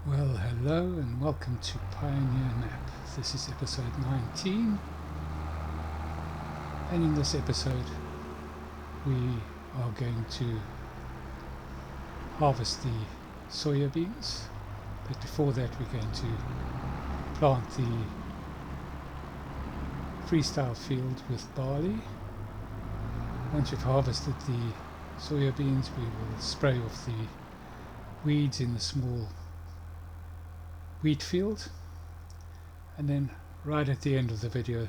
Well, hello and welcome to Pioneer Map. This is episode 19, and in this episode we are going to harvest the soyabeans, but before that we're going to plant the freestyle field with barley. Once you've harvested the soyabeans, we will spray off the weeds in the small wheat field, and then right at the end of the video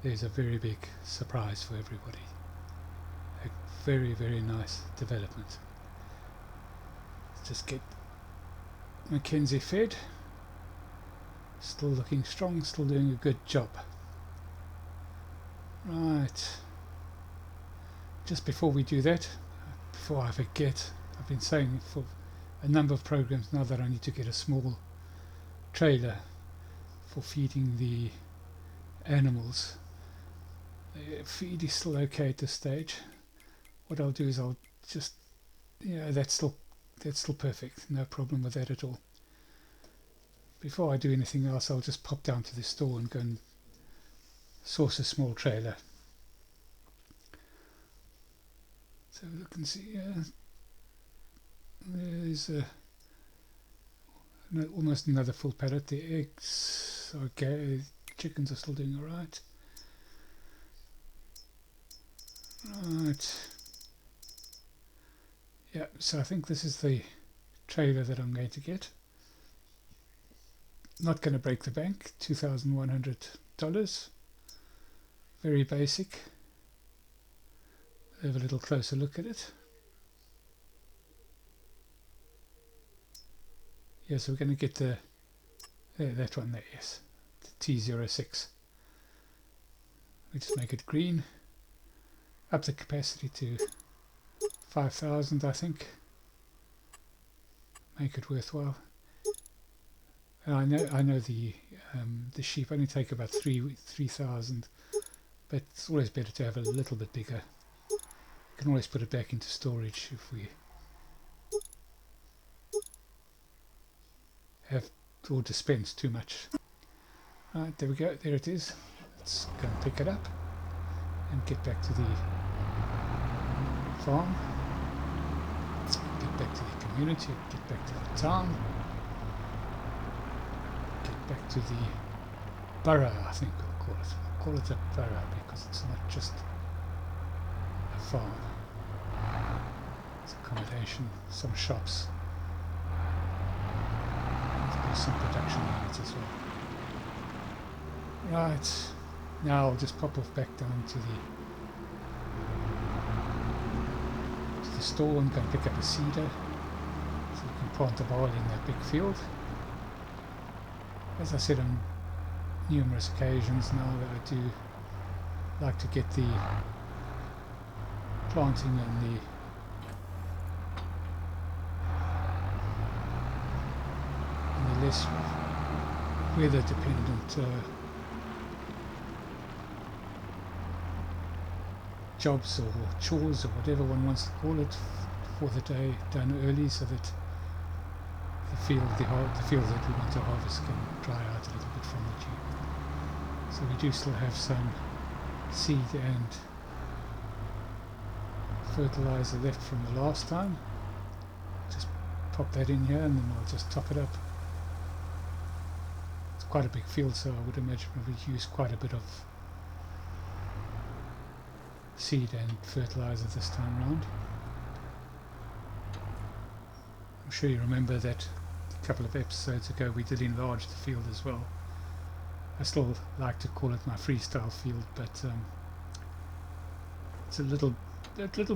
there's a very big surprise for everybody. A very nice development. Let's just get Mackenzie fed. Still looking strong, still doing a good job. Right, just before we do that, before I forget, I've been saying for a number of programs now that I need to get a small trailer for feeding the animals. The feed is still okay at this stage. What I'll do is I'll just, that's still perfect, no problem with that at all. Before I do anything else, I'll just pop down to the store and go and source a small trailer. So look and see, there's almost another full pallet. The eggs, okay, chickens are still doing alright. Right. Yeah, so I think this is the trailer that I'm going to get. Not going to break the bank, $2,100. Very basic. Have a little closer look at it. Yeah, so we're going to get that one there, yes, the T06. We just make it green, up the capacity to 5,000, I think. Make it worthwhile. And I know the sheep only take about 3,000, but it's always better to have a little bit bigger. You can always put it back into storage if we have or dispense too much. Right, there we go, there it is. Let's go and pick it up and get back to the farm, get back to the community, get back to the town, get back to the borough, I think we'll call it. I'll call it a borough because it's not just a farm. It's accommodation, some shops, some production units as well. Right, now I'll just pop off back down to the store and go and pick up a seeder so we can plant the barley in that big field. As I said on numerous occasions now, that I do like to get the planting and the less weather dependent jobs or chores or whatever one wants to call it for the day done early, so that the field that we want to harvest can dry out a little bit from the dew. So we do still have some seed and fertilizer left from the last time. Just pop that in here and then I'll just top it up. Quite a big field, so I would imagine we would use quite a bit of seed and fertilizer this time round. I'm sure you remember that a couple of episodes ago we did enlarge the field as well. I still like to call it my freestyle field, but it's a little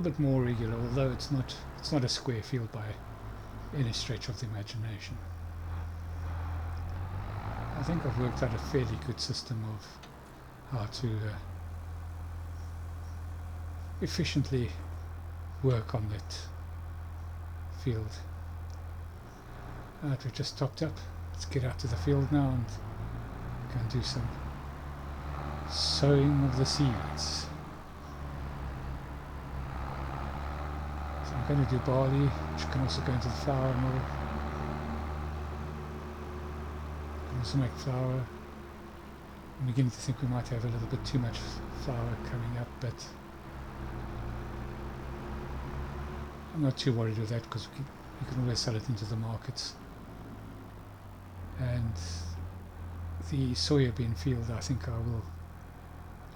bit more regular, although it's not a square field by any stretch of the imagination. I think I've worked out a fairly good system of how to efficiently work on that field. Right, we've just topped up. Let's get out to the field now and go and do some sowing of the seeds. So I'm going to do barley, which can also go into the flour mill. Also make flour. I'm beginning to think we might have a little bit too much flour coming up, but I'm not too worried with that because we can always sell it into the markets. And the soyabean field, I think I will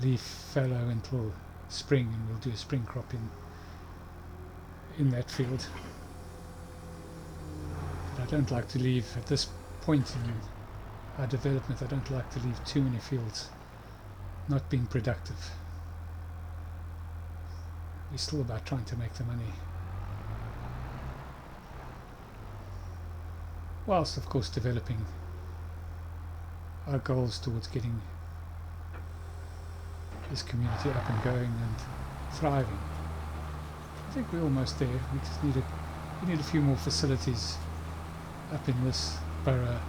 leave fallow until spring, and we'll do a spring crop in that field. But I don't like to leave, at this point in our development, I don't like to leave too many fields not being productive. We're still about trying to make the money, whilst of course developing our goals towards getting this community up and going and thriving. I think we're almost there. We just need a few more facilities up in this borough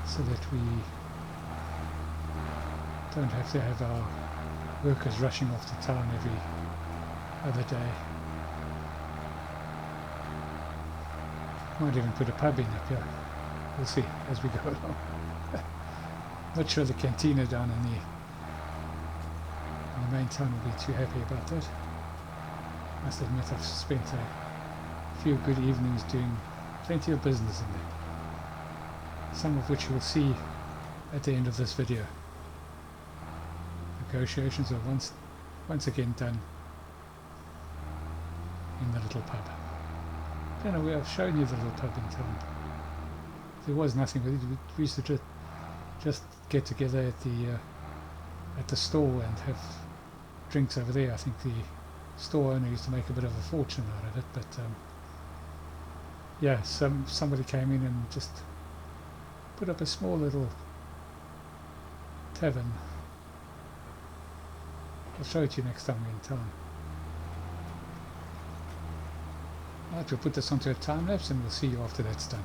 so that we don't have to have our workers rushing off to town every other day. Might even put a pub in up here. We'll see as we go along. Not sure the cantina down in the main town will be too happy about that. Must admit I've spent a few good evenings doing plenty of business in there, some of which you'll see at the end of this video. Negotiations are once again done in the little pub. I don't know where I've shown you the little pub in town. There was nothing with it. We used to just get together at the store and have drinks over there. I think the store owner used to make a bit of a fortune out of it, but yeah, somebody came in and just put up a small little tavern. I'll show it to you next time we're in town. Right, we'll put this onto a time lapse and we'll see you after that's done.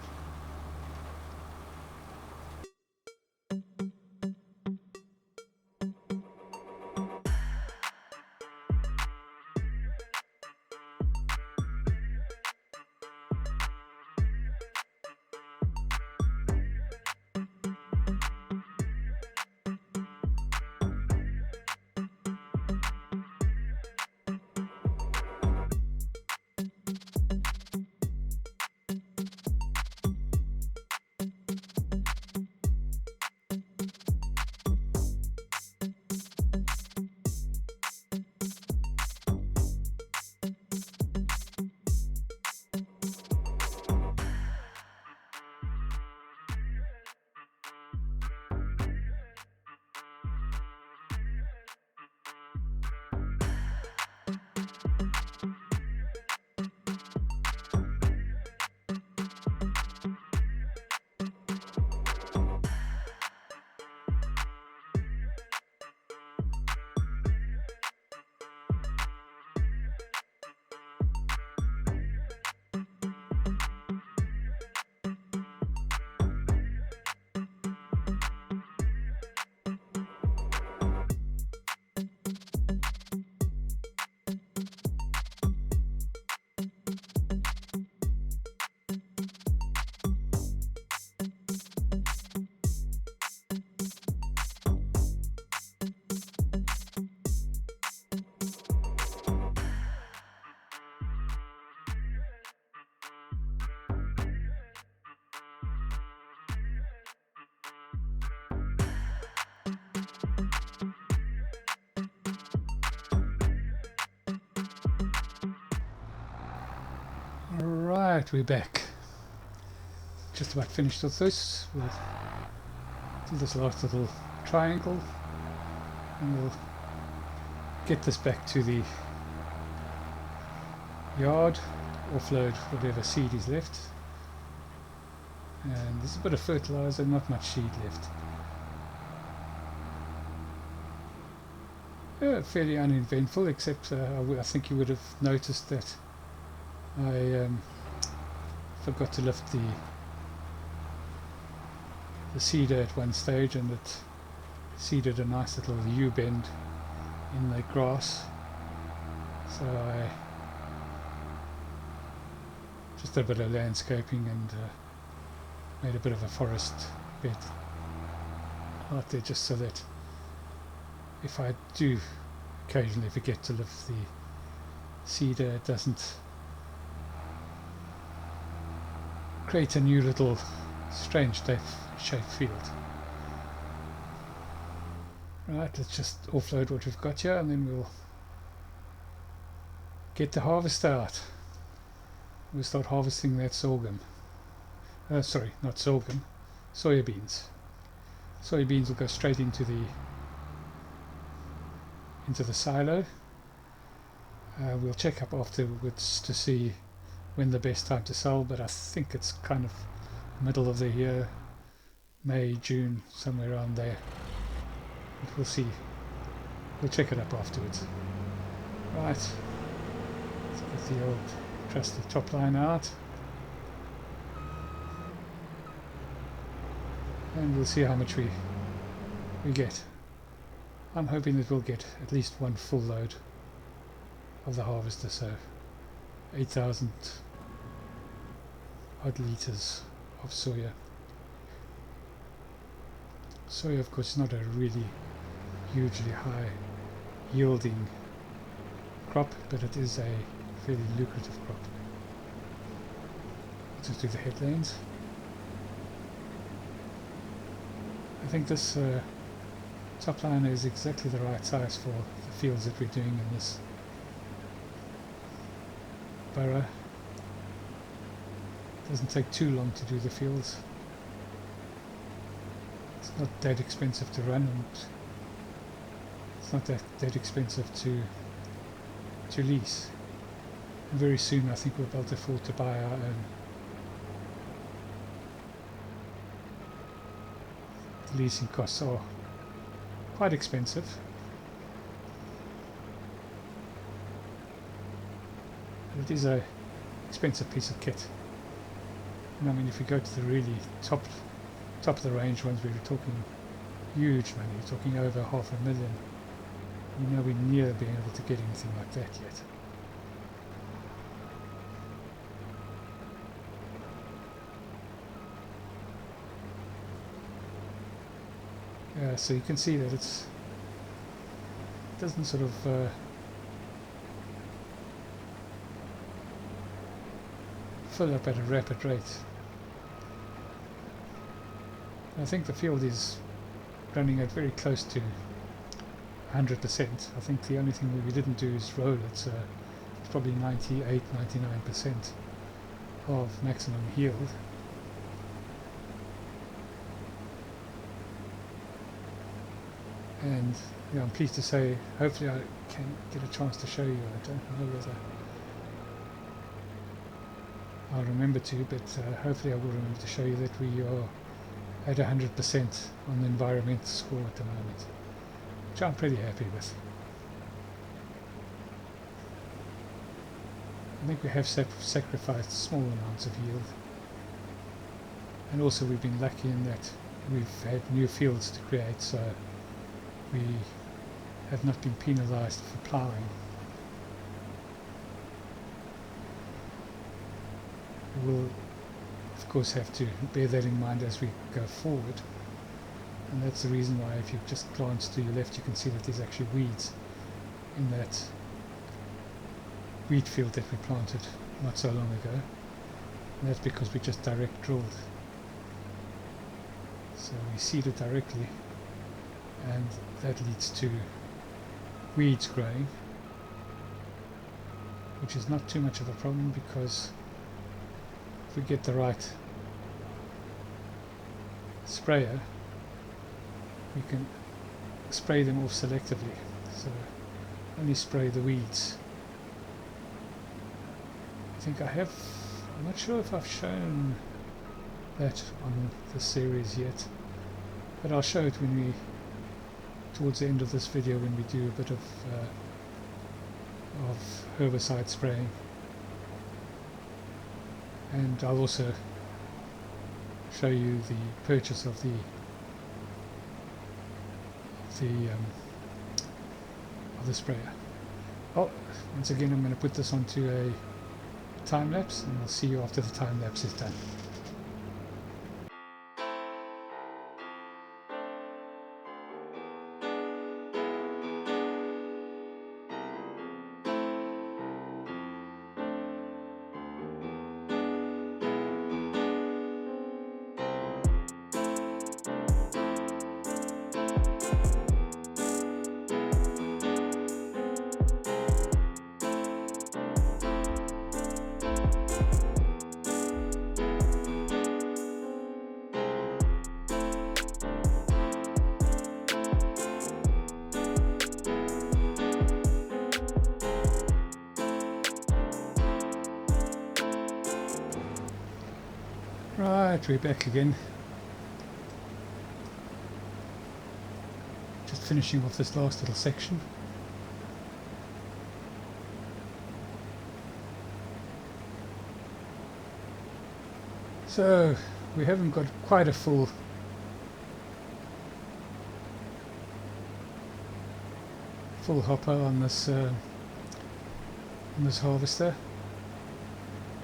Right, we're back. Just about finished with this. We'll do this last little triangle and we'll get this back to the yard, offload whatever seed is left. And there's a bit of fertilizer, not much seed left. Fairly uneventful, except I think you would have noticed that I forgot to lift the seeder at one stage, and it seeded a nice little U-bend in the grass. So I just did a bit of landscaping and made a bit of a forest bit out there, just so that if I do occasionally forget to lift the seeder, it doesn't create a new little strange shaped field. Right, let's just offload what we've got here, and then we'll get the harvester out. We'll start harvesting that sorghum. Sorry, not sorghum, soyabeans. Soyabeans will go straight into the silo. We'll check up afterwards to see when the best time to sell, but I think it's kind of middle of the year, May, June, somewhere around there. But we'll see. We'll check it up afterwards. Right, let's get the old trusty top line out, and we'll see how much we get. I'm hoping that we'll get at least one full load of the harvester, so 8,000 odd litres of soya. Soya, of course, is not a really hugely high yielding crop, but it is a fairly lucrative crop. Let's just do the headlands. I think this top liner is exactly the right size for the fields that we're doing in this borough. It doesn't take too long to do the fields. It's not that expensive to run, and it's not that expensive to lease. And very soon I think we'll be able to afford to buy our own. The leasing costs are quite expensive. But it is a expensive piece of kit. And I mean, if we go to the really top of the range ones, we're talking huge money. We're talking over $500,000. We're nowhere near being able to get anything like that yet. So you can see that it doesn't sort of fill up at a rapid rate. I think the field is running at very close to 100%. I think the only thing that we didn't do is roll it, so it's probably 98–99% of maximum yield. And yeah, I'm pleased to say, hopefully I can get a chance to show you. I don't know whether I'll remember to, but hopefully I will remember to show you that we are at 100% on the environmental score at the moment, which I'm pretty happy with. I think we have sacrificed small amounts of yield, and also we've been lucky in that we've had new fields to create, so we have not been penalised for ploughing. We will of course have to bear that in mind as we go forward, and that's the reason why if you just glance to your left you can see that there's actually weeds in that wheat field that we planted not so long ago, and that's because we just direct drilled. So we seeded directly, and that leads to weeds growing, which is not too much of a problem, because if we get the right sprayer we can spray them off selectively, so only spray the weeds. I think I'm not sure if I've shown that on the series yet, but I'll show it towards the end of this video, when we do a bit of herbicide spraying. And I'll also show you the purchase of the sprayer. Oh, once again I'm going to put this onto a time lapse, and I'll see you after the time lapse is done. Right, we're back again. Just finishing off this last little section. So we haven't got quite a full hopper on this harvester.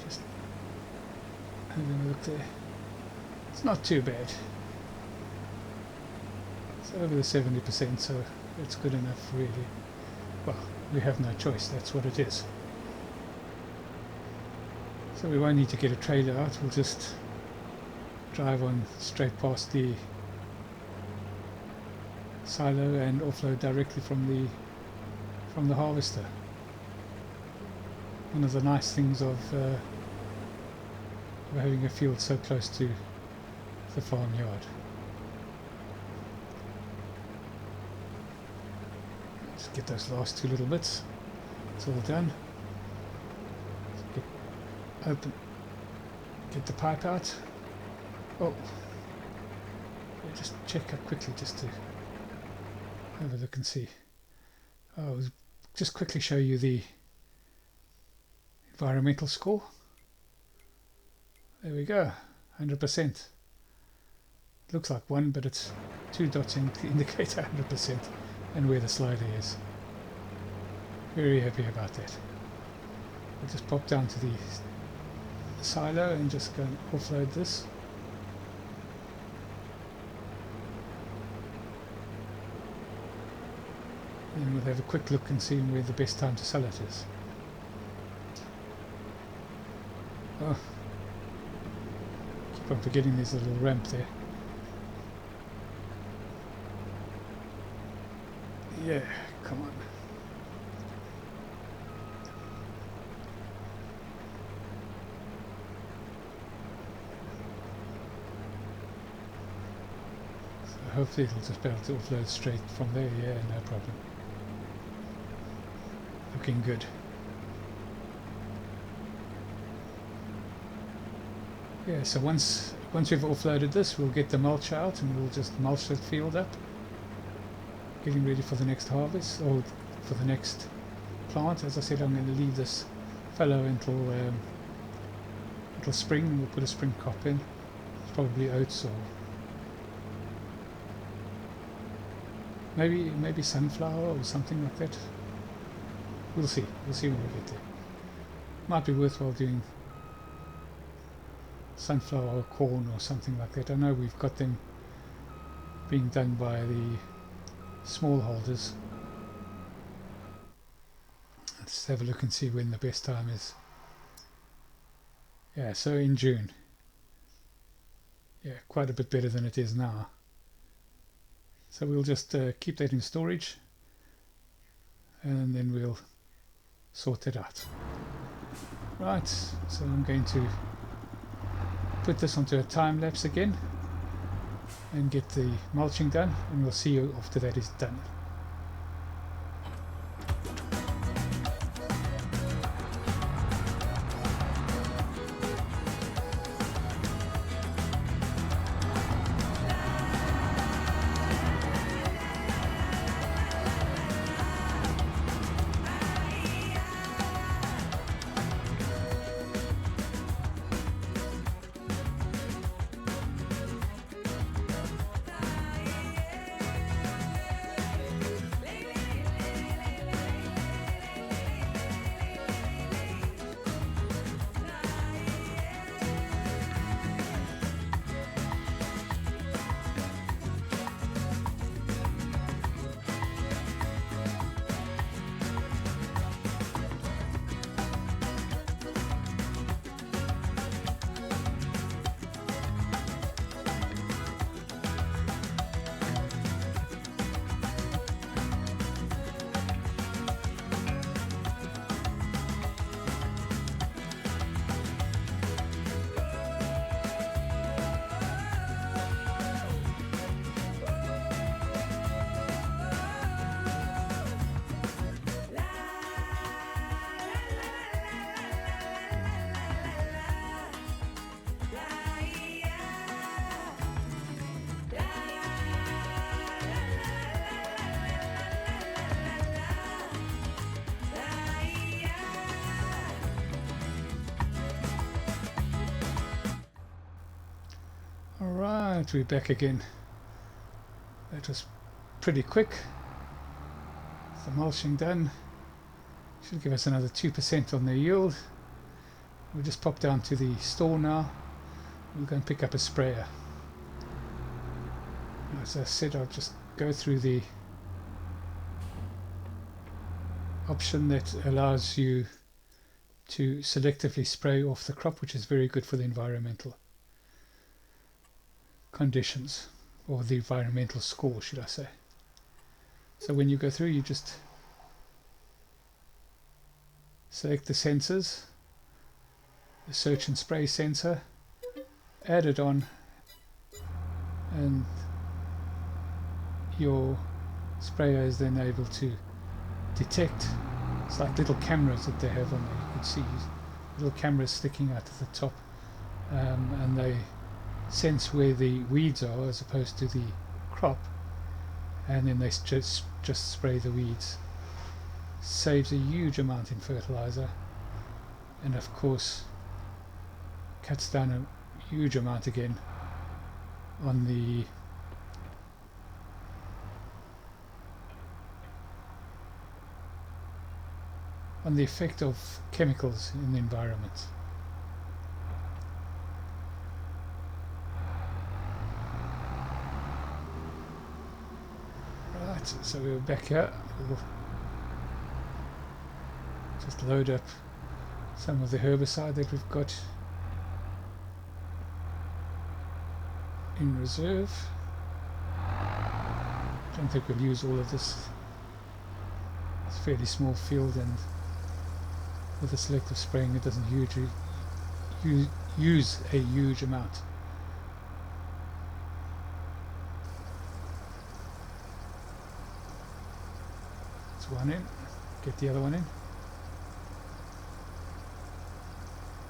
Just having a look there. It's not too bad. It's over the 70%, so it's good enough really. Well, we have no choice, that's what it is. So we won't need to get a trailer out, we'll just drive on straight past the silo and offload directly from the harvester. One of the nice things of having a field so close to the farmyard. Just get those last two little bits. It's all done. Get the pipe out. Oh, yeah, just check up quickly just to have a look and see. Oh, just quickly show you the environmental score. There we go, 100%. Looks like 1, but it's 2 dots to indicate 100% and where the slider is. Very happy about that. We'll just pop down to the silo and just go and offload this. And we'll have a quick look and see where the best time to sell it is. Oh, keep on forgetting there's a little ramp there. Yeah, come on. So hopefully it'll just be able to offload straight from there. Yeah, no problem. Looking good. Yeah, so once we've offloaded this, we'll get the mulch out and we'll just mulch that field up, getting ready for the next harvest or for the next plant. As I said, I'm going to leave this fallow until spring. We'll put a spring crop in. It's probably oats or maybe sunflower or something like that. We'll see when we get there. Might be worthwhile doing sunflower or corn or something like that. I know we've got them being done by the smallholders. Let's have a look and see when the best time is. Yeah, so in June. Yeah, quite a bit better than it is now. So we'll just keep that in storage and then we'll sort it out. Right, so I'm going to put this onto a time lapse again and get the mulching done, and we'll see you after that is done. Alright, we're back again. That was pretty quick. The mulching done. Should give us another 2% on the yield. We'll just pop down to the store now. We'll go and pick up a sprayer. As I said, I'll just go through the option that allows you to selectively spray off the crop, which is very good for the environmental conditions, or the environmental score, should I say. So when you go through, you just select the sensors, the search and spray sensor, add it on, and your sprayer is then able to detect. It's like little cameras that they have on there. You can see little cameras sticking out of the top, and they sense where the weeds are as opposed to the crop, and then they just spray the weeds. Saves a huge amount in fertilizer, and of course cuts down a huge amount again on the effect of chemicals in the environment. Right, so we're back here. We'll just load up some of the herbicide that we've got in reserve. I don't think we'll use all of this. It's a fairly small field, and with the selective spraying it doesn't usually use a huge amount. That's one in. Get the other one in.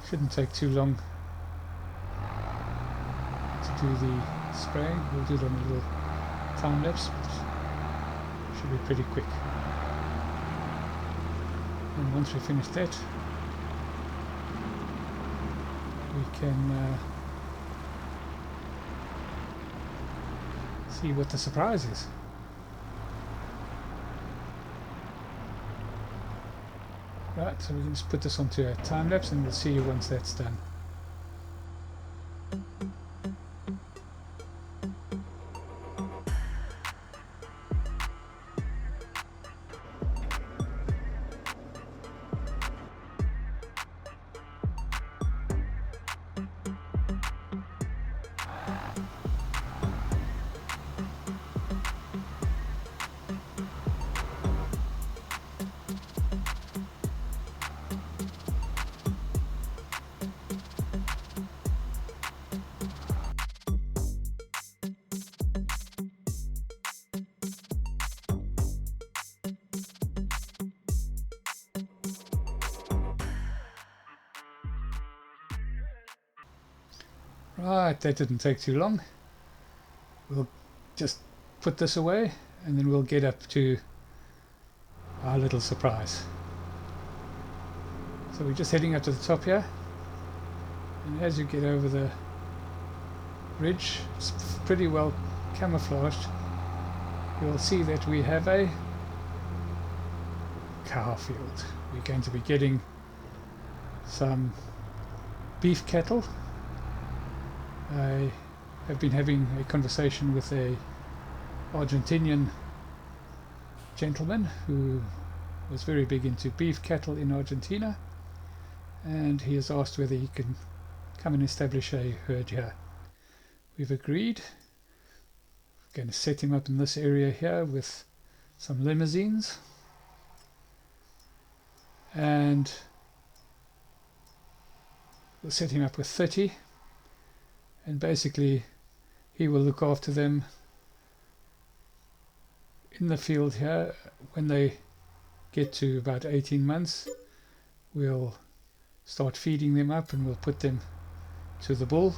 Shouldn't take too long to do the spraying. We'll do it on a little time lapse, but should be pretty quick. And once we finish that, we can see what the surprise is. Right, so we can just put this onto a time lapse, and we'll see you once that's done. Right, that didn't take too long. We'll just put this away, and then we'll get up to our little surprise. So we're just heading up to the top here, and as you get over the ridge, it's pretty well camouflaged. You'll see that we have a cow field. We're going to be getting some beef cattle. I have been having a conversation with a Argentinian gentleman who was very big into beef cattle in Argentina, and he has asked whether he can come and establish a herd here. We've agreed. We're going to set him up in this area here with some limousines, and we'll set him up with 30. And basically he will look after them in the field here. When they get to about 18 months, we'll start feeding them up, and we'll put them to the bull,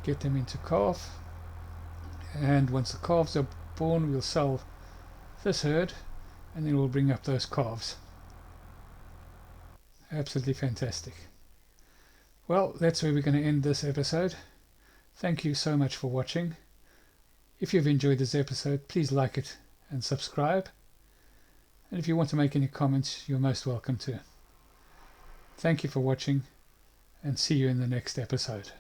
get them into calf, and once the calves are born, we'll sell this herd, and then we'll bring up those calves. Absolutely fantastic. Well, that's where we're going to end this episode. Thank you so much for watching. If you've enjoyed this episode, please like it and subscribe. And if you want to make any comments, you're most welcome to. Thank you for watching, and see you in the next episode.